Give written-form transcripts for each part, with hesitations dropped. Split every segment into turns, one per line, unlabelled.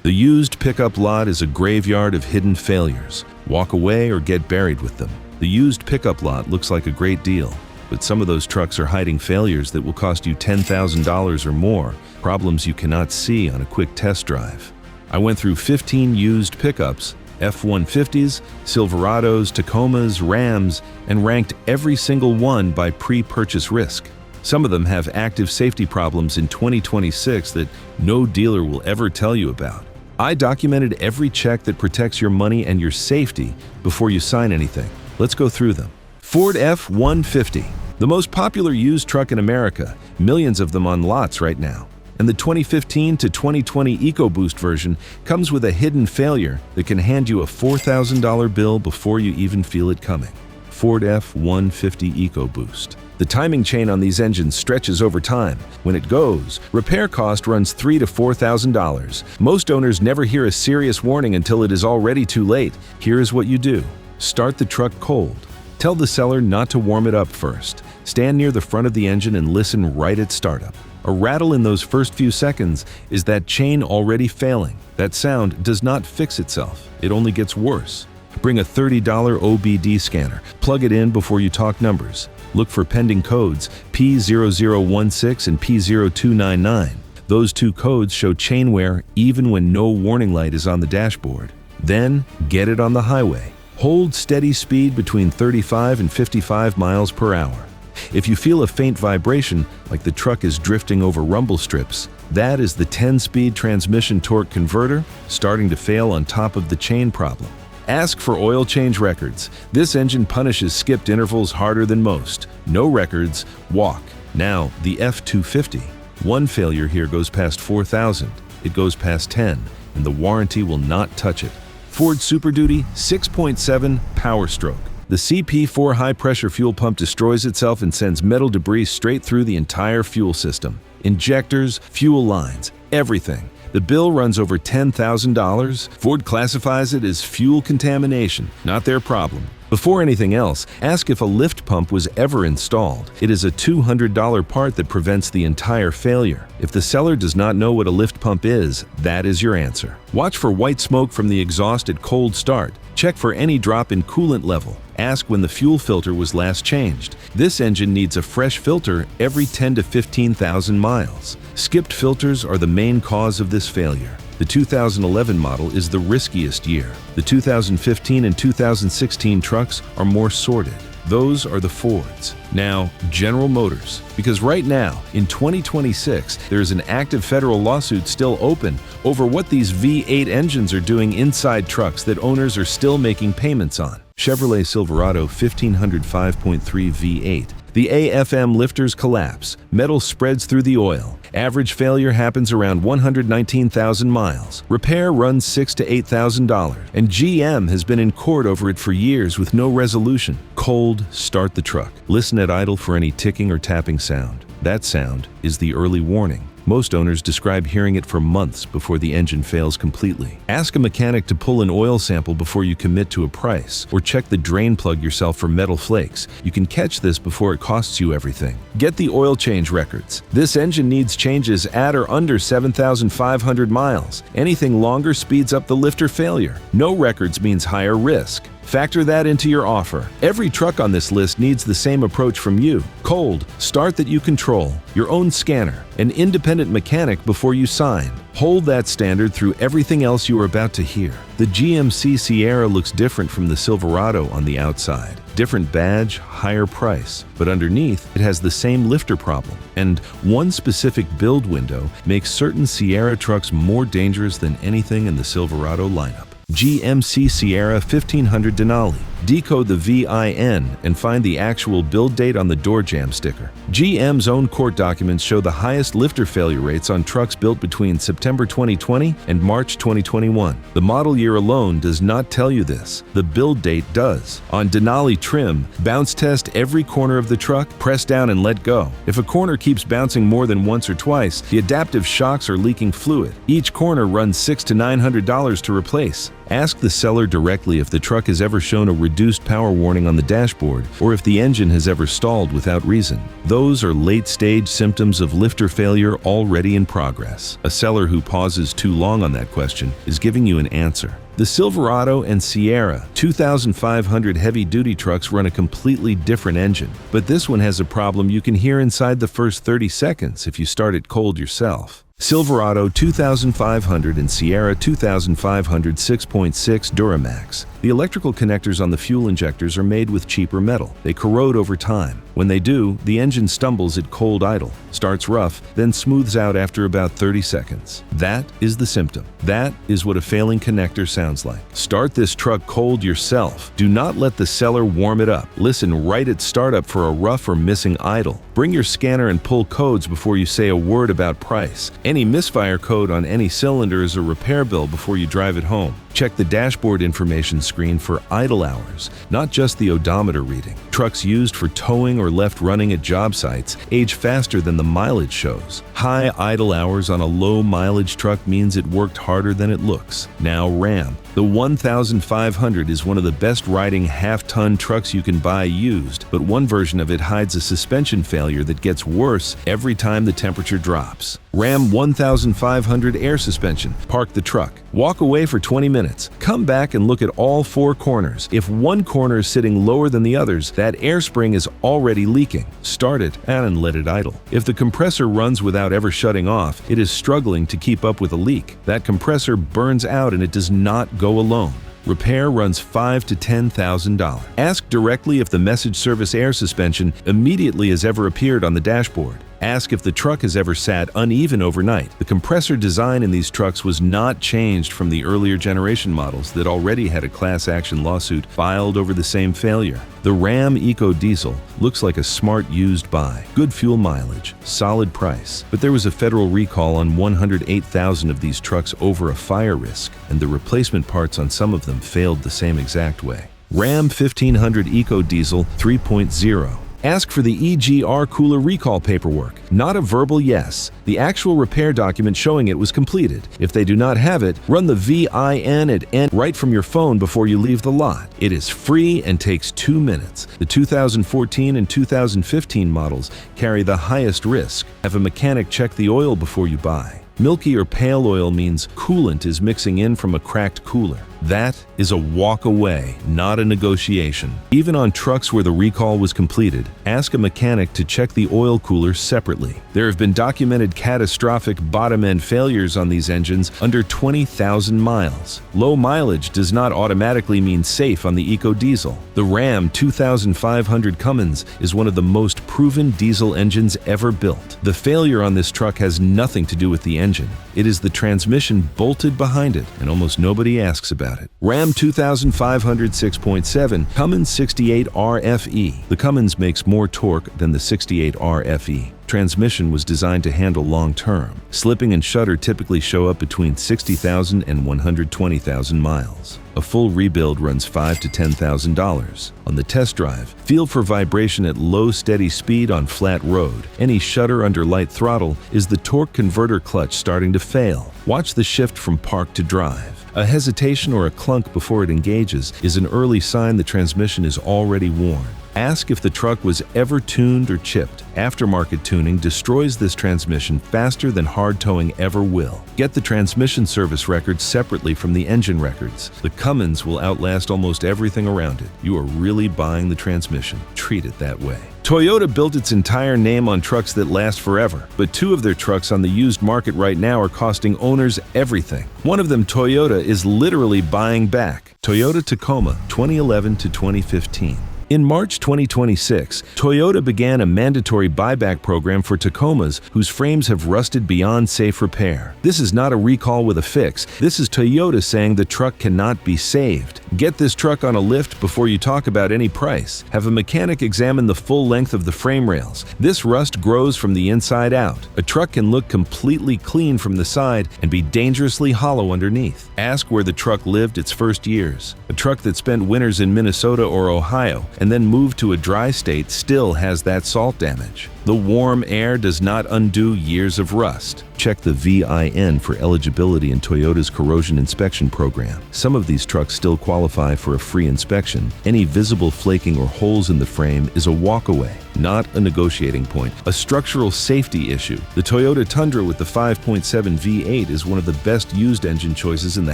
The used pickup lot is a graveyard of hidden failures. Walk away or get buried with them. The used pickup lot looks like a great deal, but some of those trucks are hiding failures that will cost you $10,000 or more, problems you cannot see on a quick test drive. I went through 15 used pickups, F-150s, Silverados, Tacomas, Rams, and ranked every single one by pre-purchase risk. Some of them have active safety problems in 2026 that no dealer will ever tell you about. I documented every check that protects your money and your safety before you sign anything. Let's go through them. Ford F-150, the most popular used truck in America, millions of them on lots right now. And the 2015 to 2020 EcoBoost version comes with a hidden failure that can hand you a $4,000 bill before you even feel it coming. Ford F-150 EcoBoost. The timing chain on these engines stretches over time. When it goes, repair cost runs $3,000 to $4,000. Most owners never hear a serious warning until it is already too late. Here is what you do. Start the truck cold. Tell the seller not to warm it up first. Stand near the front of the engine and listen right at startup. A rattle in those first few seconds is that chain already failing. That sound does not fix itself. It only gets worse. Bring a $30 OBD scanner. Plug it in before you talk numbers. Look for pending codes P0016 and P0299. Those two codes show chain wear even when no warning light is on the dashboard. Then, get it on the highway. Hold steady speed between 35 and 55 miles per hour. If you feel a faint vibration, like the truck is drifting over rumble strips, that is the 10-speed transmission torque converter starting to fail on top of the chain problem. Ask for oil change records. This engine punishes skipped intervals harder than most. No records, walk. Now, the F-250. One failure here goes past 4,000. It goes past 10, and the warranty will not touch it. Ford Super Duty 6.7 Power Stroke. The CP4 high-pressure fuel pump destroys itself and sends metal debris straight through the entire fuel system. Injectors, fuel lines, everything. The bill runs over $10,000. Ford classifies it as fuel contamination, not their problem. Before anything else, ask if a lift pump was ever installed. It is a $200 part that prevents the entire failure. If the seller does not know what a lift pump is, that is your answer. Watch for white smoke from the exhaust at cold start. Check for any drop in coolant level. Ask when the fuel filter was last changed. This engine needs a fresh filter every 10 to 15,000 miles. Skipped filters are the main cause of this failure. The 2011 model is the riskiest year. The 2015 and 2016 trucks are more sorted. Those are the Fords. Now, General Motors. Because right now, in 2026, there is an active federal lawsuit still open over what these V8 engines are doing inside trucks that owners are still making payments on. Chevrolet Silverado 1500 5.3 V8. The AFM lifters collapse. Metal spreads through the oil. Average failure happens around 119,000 miles. Repair runs $6,000 to $8,000. And GM has been in court over it for years with no resolution. Cold, start the truck. Listen at idle for any ticking or tapping sound. That sound is the early warning. Most owners describe hearing it for months before the engine fails completely. Ask a mechanic to pull an oil sample before you commit to a price, or check the drain plug yourself for metal flakes. You can catch this before it costs you everything. Get the oil change records. This engine needs changes at or under 7,500 miles. Anything longer speeds up the lifter failure. No records means higher risk. Factor that into your offer. Every truck on this list needs the same approach from you. Cold, start that you control, your own scanner, an independent mechanic before you sign. Hold that standard through everything else you are about to hear. The GMC Sierra looks different from the Silverado on the outside. Different badge, higher price, but underneath it has the same lifter problem. And one specific build window makes certain Sierra trucks more dangerous than anything in the Silverado lineup. GMC Sierra 1500 Denali. Decode the VIN and find the actual build date on the door jamb sticker. GM's own court documents show the highest lifter failure rates on trucks built between September 2020 and March 2021. The model year alone does not tell you this. The build date does. On Denali trim, bounce test every corner of the truck, press down and let go. If a corner keeps bouncing more than once or twice, the adaptive shocks are leaking fluid. Each corner runs $600 to $900 to replace. Ask the seller directly if the truck has ever shown a reduced power warning on the dashboard or if the engine has ever stalled without reason. Those are late-stage symptoms of lifter failure already in progress. A seller who pauses too long on that question is giving you an answer. The Silverado and Sierra 2500 heavy-duty trucks run a completely different engine, but this one has a problem you can hear inside the first 30 seconds if you start it cold yourself. Silverado 2500 and Sierra 2500 6.6 Duramax. The electrical connectors on the fuel injectors are made with cheaper metal. They corrode over time. When they do, the engine stumbles at cold idle, starts rough, then smooths out after about 30 seconds. That is the symptom. That is what a failing connector sounds like. Start this truck cold yourself. Do not let the seller warm it up. Listen right at startup for a rough or missing idle. Bring your scanner and pull codes before you say a word about price. Any misfire code on any cylinder is a repair bill before you drive it home. Check the dashboard information screen for idle hours, not just the odometer reading. Trucks used for towing or left running at job sites age faster than the mileage shows. High idle hours on a low mileage truck means it worked harder than it looks. Now Ram. The 1500 is one of the best riding half-ton trucks you can buy used, but one version of it hides a suspension failure that gets worse every time the temperature drops. Ram 1500 air suspension. Park the truck. Walk away for 20 minutes. Come back and look at all four corners. If one corner is sitting lower than the others, that air spring is already leaking. Start it and let it idle. If the compressor runs without ever shutting off, it is struggling to keep up with a leak. That compressor burns out and it does not go alone. Repair runs $5,000 to $10,000. Ask directly if the message service air suspension immediately has ever appeared on the dashboard. Ask if the truck has ever sat uneven overnight. The compressor design in these trucks was not changed from the earlier generation models that already had a class action lawsuit filed over the same failure. The Ram EcoDiesel looks like a smart used buy. Good fuel mileage, solid price. But there was a federal recall on 108,000 of these trucks over a fire risk, and the replacement parts on some of them failed the same exact way. Ram 1500 EcoDiesel 3.0. Ask for the EGR cooler recall paperwork, not a verbal yes. The actual repair document showing it was completed. If they do not have it, run the VIN at N right from your phone before you leave the lot. It is free and takes 2 minutes. The 2014 and 2015 models carry the highest risk. Have a mechanic check the oil before you buy. Milky or pale oil means coolant is mixing in from a cracked cooler. That is a walk away, not a negotiation. Even on trucks where the recall was completed, ask a mechanic to check the oil cooler separately. There have been documented catastrophic bottom-end failures on these engines under 20,000 miles. Low mileage does not automatically mean safe on the EcoDiesel. The Ram 2500 Cummins is one of the most proven diesel engines ever built. The failure on this truck has nothing to do with the engine. It is the transmission bolted behind it, and almost nobody asks about it. Ram 2500 6.7 Cummins 68RFE. The Cummins makes more torque than the 68RFE. Transmission was designed to handle long-term. Slipping and shudder typically show up between 60,000 and 120,000 miles. A full rebuild runs $5,000 to $10,000. On the test drive, feel for vibration at low steady speed on flat road. Any shudder under light throttle is the torque converter clutch starting to fail. Watch the shift from park to drive. A hesitation or a clunk before it engages is an early sign the transmission is already worn. Ask if the truck was ever tuned or chipped. Aftermarket tuning destroys this transmission faster than hard towing ever will. Get the transmission service records separately from the engine records. The Cummins will outlast almost everything around it. You are really buying the transmission. Treat it that way. Toyota built its entire name on trucks that last forever, but 2 of their trucks on the used market right now are costing owners everything. One of them, Toyota, is literally buying back. Toyota Tacoma, 2011 to 2015. In March 2026, Toyota began a mandatory buyback program for Tacomas whose frames have rusted beyond safe repair. This is not a recall with a fix. This is Toyota saying the truck cannot be saved. Get this truck on a lift before you talk about any price. Have a mechanic examine the full length of the frame rails. This rust grows from the inside out. A truck can look completely clean from the side and be dangerously hollow underneath. Ask where the truck lived its first years. A truck that spent winters in Minnesota or Ohio and then moved to a dry state still has that salt damage. The warm air does not undo years of rust. Check the VIN for eligibility in Toyota's corrosion inspection program. Some of these trucks still qualify for a free inspection. Any visible flaking or holes in the frame is a walkaway, not a negotiating point. A structural safety issue. The Toyota Tundra with the 5.7 V8 is one of the best used engine choices in the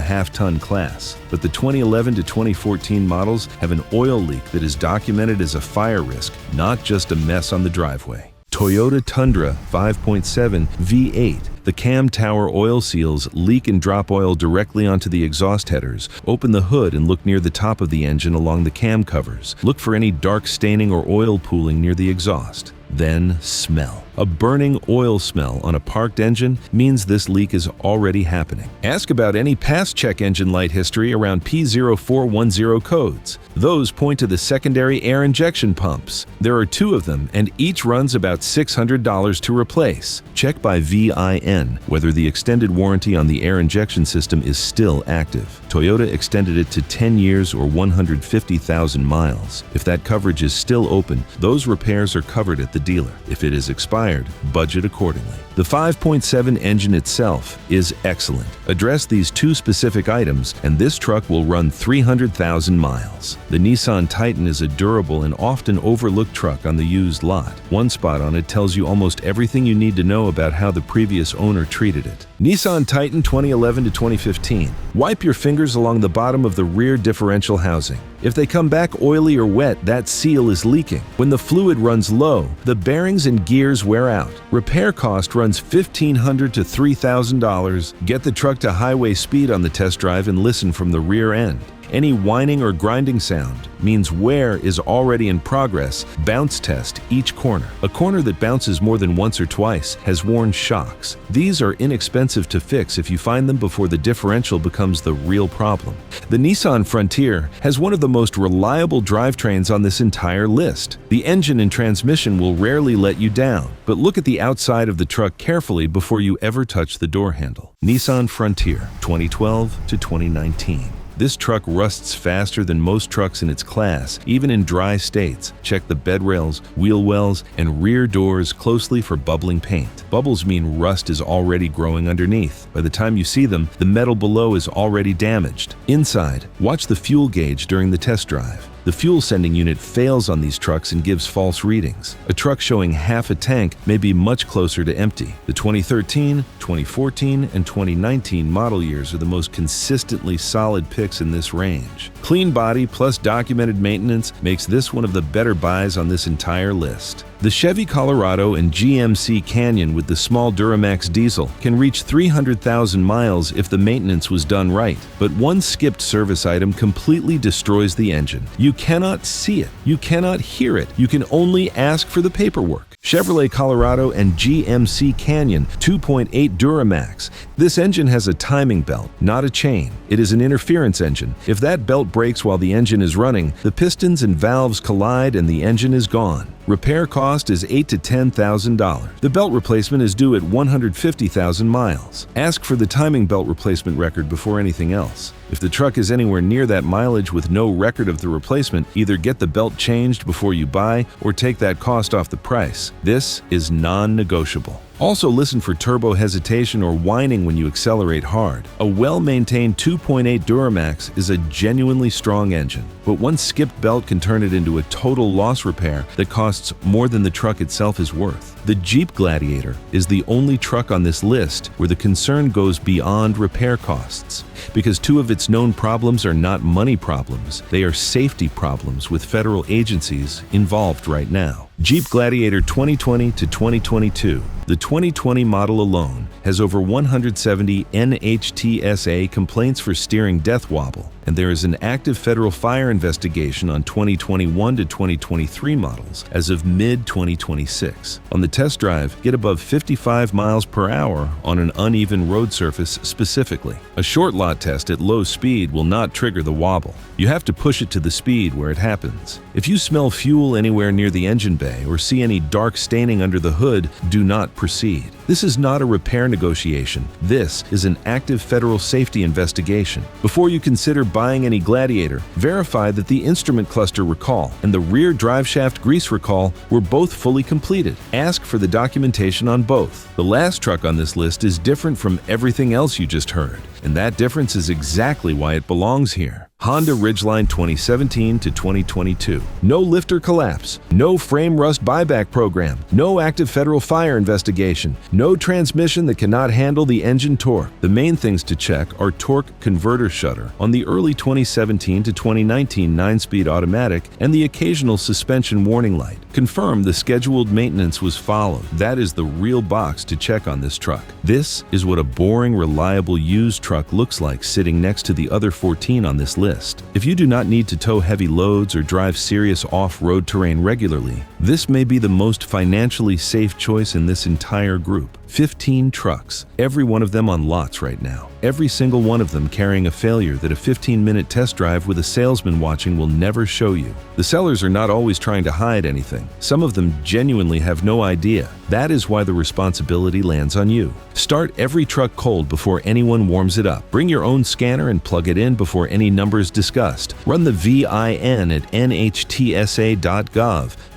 half-ton class. But the 2011 to 2014 models have an oil leak that is documented as a fire risk, not just a mess on the driveway. Toyota Tundra 5.7 V8. The cam tower oil seals leak and drop oil directly onto the exhaust headers. Open the hood and look near the top of the engine along the cam covers. Look for any dark staining or oil pooling near the exhaust. Then smell. A burning oil smell on a parked engine means this leak is already happening. Ask about any past check engine light history around P0410 codes. Those point to the secondary air injection pumps. There are 2 of them, and each runs about $600 to replace. Check by VIN whether the extended warranty on the air injection system is still active. Toyota extended it to 10 years or 150,000 miles. If that coverage is still open, those repairs are covered at the dealer. If it is expired, budget accordingly. The 5.7 engine itself is excellent. Address these 2 specific items, and this truck will run 300,000 miles. The Nissan Titan is a durable and often overlooked truck on the used lot. One spot on it tells you almost everything you need to know about how the previous owner treated it. Nissan Titan 2011 to 2015. Wipe your fingers along the bottom of the rear differential housing. If they come back oily or wet, that seal is leaking. When the fluid runs low, the bearings and gears wear out. Repair cost runs $1,500 to $3,000. Get the truck to highway speed on the test drive and listen from the rear end. Any whining or grinding sound means wear is already in progress. Bounce test each corner. A corner that bounces more than once or twice has worn shocks. These are inexpensive to fix if you find them before the differential becomes the real problem. The Nissan Frontier has one of the most reliable drivetrains on this entire list. The engine and transmission will rarely let you down, but look at the outside of the truck carefully before you ever touch the door handle. Nissan Frontier 2012 to 2019. This truck rusts faster than most trucks in its class, even in dry states. Check the bed rails, wheel wells, and rear doors closely for bubbling paint. Bubbles mean rust is already growing underneath. By the time you see them, the metal below is already damaged. Inside, watch the fuel gauge during the test drive. The fuel sending unit fails on these trucks and gives false readings. A truck showing half a tank may be much closer to empty. The 2013, 2014, and 2019 model years are the most consistently solid picks in this range. Clean body plus documented maintenance makes this one of the better buys on this entire list. The Chevy Colorado and GMC Canyon with the small Duramax diesel can reach 300,000 miles if the maintenance was done right, but one skipped service item completely destroys the engine. You cannot see it. You cannot hear it. You can only ask for the paperwork. Chevrolet Colorado and GMC Canyon 2.8 Duramax. This engine has a timing belt, not a chain. It is an interference engine. If that belt breaks while the engine is running, the pistons and valves collide and the engine is gone. Repair cost is $8,000 to $10,000. The belt replacement is due at 150,000 miles. Ask for the timing belt replacement record before anything else. If the truck is anywhere near that mileage with no record of the replacement, either get the belt changed before you buy or take that cost off the price. This is non-negotiable. Also listen for turbo hesitation or whining when you accelerate hard. A well-maintained 2.8 Duramax is a genuinely strong engine, but one skipped belt can turn it into a total loss repair that costs more than the truck itself is worth. The Jeep Gladiator is the only truck on this list where the concern goes beyond repair costs, because 2 of its known problems are not money problems, they are safety problems with federal agencies involved right now. Jeep Gladiator 2020 to 2022. The 2020 model alone has over 170 NHTSA complaints for steering death wobble, and there is an active federal fire investigation on 2021 to 2023 models as of mid-2026. On the test drive, get above 55 miles per hour on an uneven road surface specifically. A short lot test at low speed will not trigger the wobble. You have to push it to the speed where it happens. If you smell fuel anywhere near the engine bay or see any dark staining under the hood, do not proceed. This is not a repair negotiation. This is an active federal safety investigation. Before you consider buying any Gladiator, verify that the instrument cluster recall and the rear driveshaft grease recall were both fully completed. Ask for the documentation on both. The last truck on this list is different from everything else you just heard, and that difference is exactly why it belongs here. Honda Ridgeline 2017 to 2022. No lifter collapse, no frame rust buyback program, no active federal fire investigation, no transmission that cannot handle the engine torque. The main things to check are torque converter shutter on the early 2017 to 2019 9-speed automatic and the occasional suspension warning light. Confirm the scheduled maintenance was followed. That is the real box to check on this truck. This is what a boring, reliable used truck looks like sitting next to the other 14 on this list. If you do not need to tow heavy loads or drive serious off-road terrain regularly, this may be the most financially safe choice in this entire group. 15 trucks, every one of them on lots right now. Every single one of them carrying a failure that a 15-minute test drive with a salesman watching will never show you. The sellers are not always trying to hide anything. Some of them genuinely have no idea. That is why the responsibility lands on you. Start every truck cold before anyone warms it up. Bring your own scanner and plug it in before any number is discussed. Run the VIN at nhtsa.gov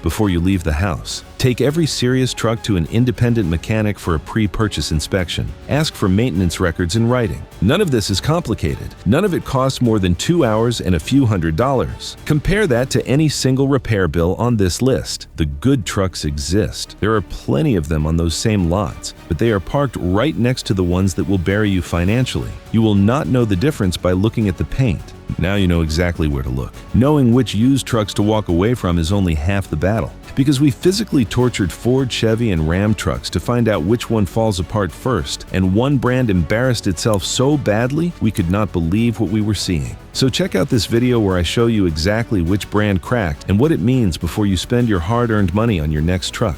before you leave the house. Take every serious truck to an independent mechanic for a pre-purchase inspection. Ask for maintenance records in writing. None of this is complicated. None of it costs more than 2 hours and a few $100s. Compare that to any single repair bill on this list. The good trucks exist. There are plenty of them on those same lots, but they are parked right next to the ones that will bury you financially. You will not know the difference by looking at the paint. Now you know exactly where to look. Knowing which used trucks to walk away from is only half the battle, because we physically tortured Ford, Chevy, and Ram trucks to find out which one falls apart first, and one brand embarrassed itself so badly we could not believe what we were seeing. So check out this video where I show you exactly which brand cracked and what it means before you spend your hard-earned money on your next truck.